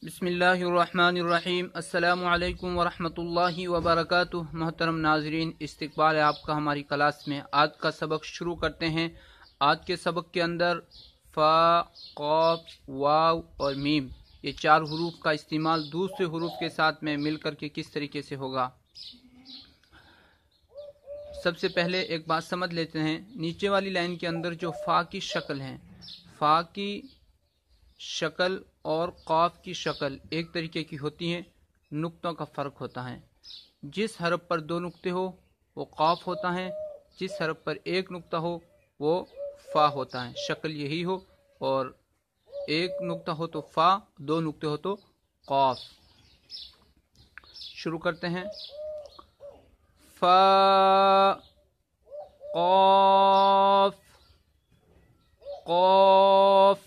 बिस्मिल्लाहिर्रहमानिर्रहीम। अस्सलामु अलैकुम वरहमतुल्लाहि वबरकातुह। मोहतरम नाजरीन, इस्तकबाल है आपका हमारी क्लास में। आज का सबक शुरू करते हैं। आज के सबक के अंदर फ़ा, क़ाफ, वाव और मीम ये चार हरूफ का इस्तेमाल दूसरे हरूफ के साथ में मिल कर के किस तरीके से होगा। सबसे पहले एक बात समझ लेते हैं। नीचे वाली लाइन के अंदर जो फ़ा की शक्ल है, फ़ा की शक्ल और क़ाफ की शक्ल एक तरीके की होती हैं, नुक्तों का फ़र्क होता है। जिस हरफ पर दो नुक्ते हो वो क़ाफ होता है, जिस हरफ पर एक नुक्ता हो वो फ़ा होता है। शक्ल यही हो, और एक नुक्ता हो तो फ़ा, दो नुक्ते हो तो क़ाफ। शुरू करते हैं। फ़ा, क़ाफ, क़ाफ,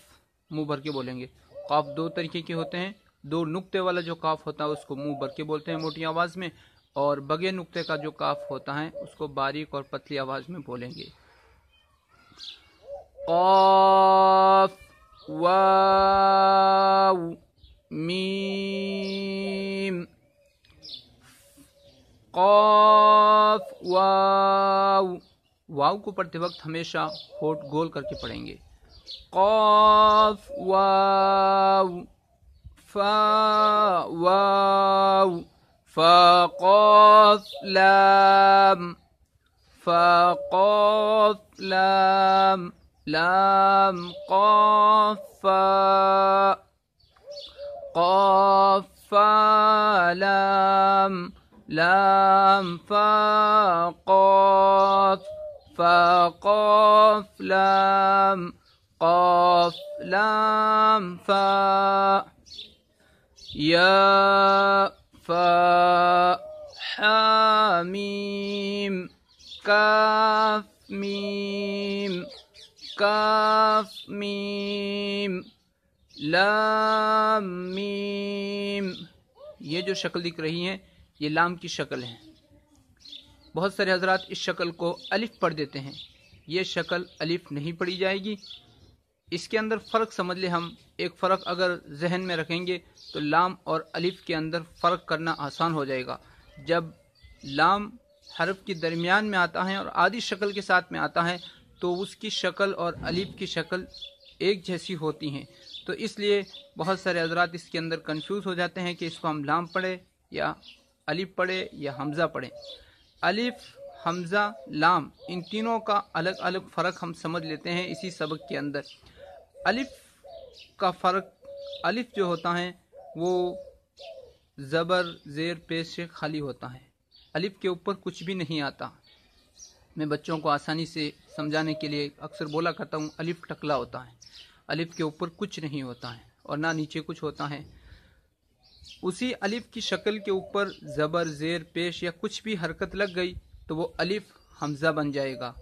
मुंह भर के बोलेंगे। काफ दो तरीके के होते हैं। दो नुक्ते वाला जो काफ होता है उसको मुंह भर के बोलते हैं मोटी आवाज में, और बगैर नुक्ते का जो काफ होता है उसको बारीक और पतली आवाज में बोलेंगे। काफ, वाव, मीम। काफ, वाव। वाव को पढ़ते वक्त हमेशा होठ गोल करके पढ़ेंगे। क़ाफ, वाव, फ़ा, वाव, फ़ा, क़ाफ, लाम, फ़ा, क़ाफ, लाम, लाम, क़ाफ, फ़ा, क़ाफ, फ़ा, लाम, लाम, फ़ा, क़ाफ, फ़ा, क़ाफ, लाम, क़ाफ, लाम, फ़ा, या, फ़ा, हा, मीम, काफ, मीम, काफ, मीम, लाम, मीम। ये जो शक्ल दिख रही है ये लाम की शक्ल है। बहुत सारे हजरात इस शक्ल को अलिफ पढ़ देते हैं। ये शक्ल अलिफ नहीं पढ़ी जाएगी। इसके अंदर फ़र्क समझ ले हम। एक फ़र्क अगर जहन में रखेंगे तो लाम और अलिफ के अंदर फ़र्क करना आसान हो जाएगा। जब लाम हरफ के दरमियान में आता है और आधी शक्ल के साथ में आता है तो उसकी शक्ल और अलिफ की शक्ल एक जैसी होती हैं। तो इसलिए बहुत सारे हजरात इसके अंदर कंफ्यूज हो जाते हैं कि इसको हम लाम पढ़े या अलिफ पढ़े या हमज़ा पढ़े। अलिफ, हमज़ा, लाम, इन तीनों का अलग अलग फ़र्क हम समझ लेते हैं इसी सबक के अंदर। अलिफ का फ़र्क, अलिफ जो होता है वो ज़बर, ज़ेर, पेश से खाली होता है। अलिफ के ऊपर कुछ भी नहीं आता। मैं बच्चों को आसानी से समझाने के लिए अक्सर बोला करता हूँ, अलिफ टकला होता है। अलिफ के ऊपर कुछ नहीं होता है और ना नीचे कुछ होता है। उसी अलिफ की शक्ल के ऊपर ज़बर, ज़ेर, पेश या कुछ भी हरकत लग गई तो वो अलिफ हमज़ा बन जाएगा।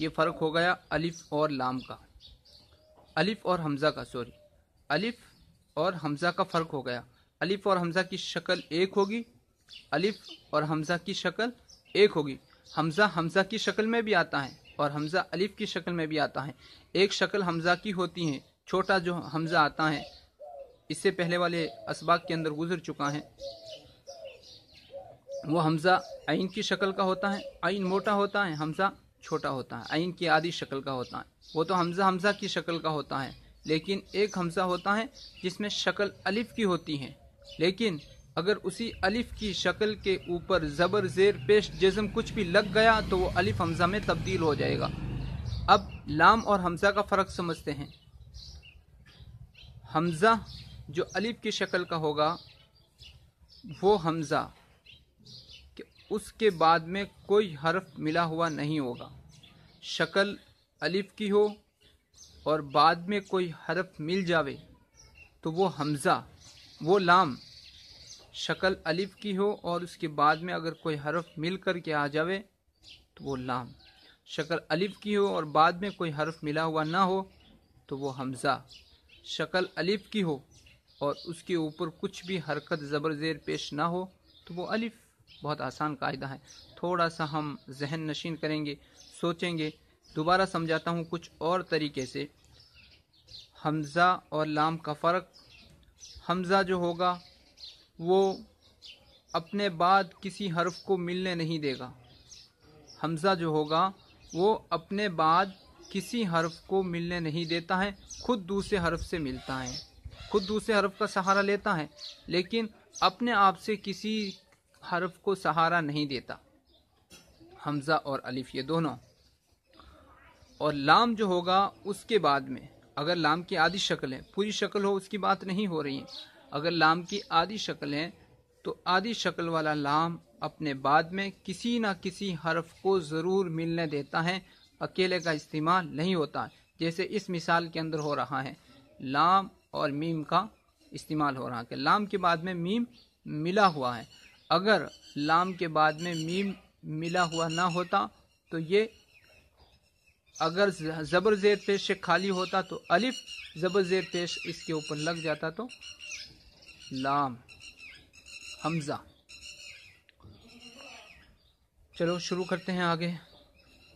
ये फ़र्क हो गया अलिफ और लाम का, अलिफ और हमज़ा का, सॉरी, अलिफ और हमज़ा का फ़र्क हो गया। अलिफ और हमज़ा की शक्ल एक होगी, अलिफ और हमज़ा की शक्ल एक होगी। हमज़ा हमज़ा की शक्ल में भी आता है और हमज़ा अलिफ की शक्ल में भी आता है। एक शक्ल हमज़ा की होती है, छोटा जो हमज़ा आता है, इससे पहले वाले असबाक के अंदर गुजर चुका है। वो हमज़ा आइन की शक्ल का होता है। आइन मोटा होता है, हमज़ा छोटा होता है, आइन की आधी शक्ल का होता है। वो तो हमज़ा हमज़ा की शक्ल का होता है। लेकिन एक हमज़ा होता है जिसमें शक्ल अलिफ की होती है, लेकिन अगर उसी अलिफ की शक्ल के ऊपर ज़बर, ज़ेर, पेश, जज़म कुछ भी लग गया तो वो अलिफ हमज़ा में तब्दील हो जाएगा। अब लाम और हमज़ा का फ़र्क समझते हैं। हमज़ा जो अलिफ की शक्ल का होगा वो हमज़ा कि उसके बाद में कोई हर्फ मिला हुआ नहीं होगा। शक्ल अलिफ की हो और बाद में कोई हर्फ मिल जावे तो वो हमज़ा, वो लाम। शक्ल अलिफ की हो और उसके बाद में अगर कोई हर्फ मिल कर के आ जावे तो वो लाम। शक्ल अलिफ की हो और बाद में कोई हर्फ मिला हुआ ना हो तो वो हमज़ा। शक्ल अलिफ की हो और उसके ऊपर कुछ भी हरकत ज़बर, ज़ेर, पेश ना हो तो वो अलिफ। बहुत आसान कायदा है। थोड़ा सा हम जहन नशीन करेंगे, सोचेंगे। दोबारा समझाता हूँ कुछ और तरीके से। हमज़ा और लाम का फ़र्क। حمزہ جو ہوگا وہ اپنے بعد کسی حرف کو ملنے نہیں دے گا. حمزہ جو ہوگا وہ اپنے بعد کسی حرف کو ملنے نہیں دیتا ہے، خود دوسرے حرف سے ملتا ہے، خود دوسرے حرف کا سہارا لیتا ہے، لیکن اپنے آپ سے کسی حرف کو سہارا نہیں دیتا. حمزہ اور الف یہ دونوں. اور لام جو ہوگا اس کے بعد میں، اگر لام کی آدھی شکل ہے، پوری شکل ہو اس کی بات نہیں ہو رہی ہے، اگر لام کی آدھی شکل ہے تو آدھی شکل والا لام اپنے بعد میں کسی نہ کسی حرف کو ضرور ملنے دیتا ہے، اکیلے کا استعمال نہیں ہوتا. جیسے اس مثال کے اندر ہو رہا ہے، لام اور میم کا استعمال ہو رہا ہے کہ لام کے بعد میں میم ملا ہوا ہے. اگر لام کے بعد میں میم ملا ہوا نہ ہوتا تو یہ اگر زبر زیر پیش سے خالی ہوتا تو الف، زبر زیر پیش اس کے اوپر لگ جاتا تو لام، حمزہ. چلو شروع کرتے ہیں آگے.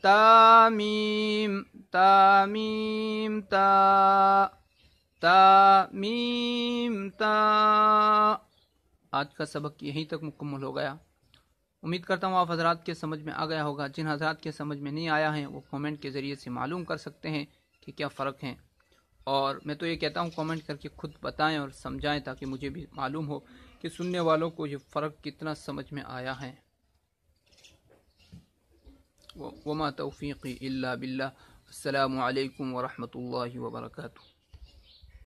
تامیم تامیم تا تامیم تا. آج کا سبق یہیں تک مکمل ہو گیا. امید کرتا ہوں آپ حضرات کے سمجھ میں آ گیا ہوگا. جن حضرات کے سمجھ میں نہیں آیا ہے وہ کومنٹ کے ذریعے سے معلوم کر سکتے ہیں کہ کیا فرق ہے. اور میں تو یہ کہتا ہوں کومنٹ کر کے خود بتائیں اور سمجھائیں تاکہ مجھے بھی معلوم ہو کہ سننے والوں کو یہ فرق کتنا سمجھ میں آیا ہے. وما توفیقی الا باللہ. السلام علیکم ورحمۃ اللہ وبرکاتہ.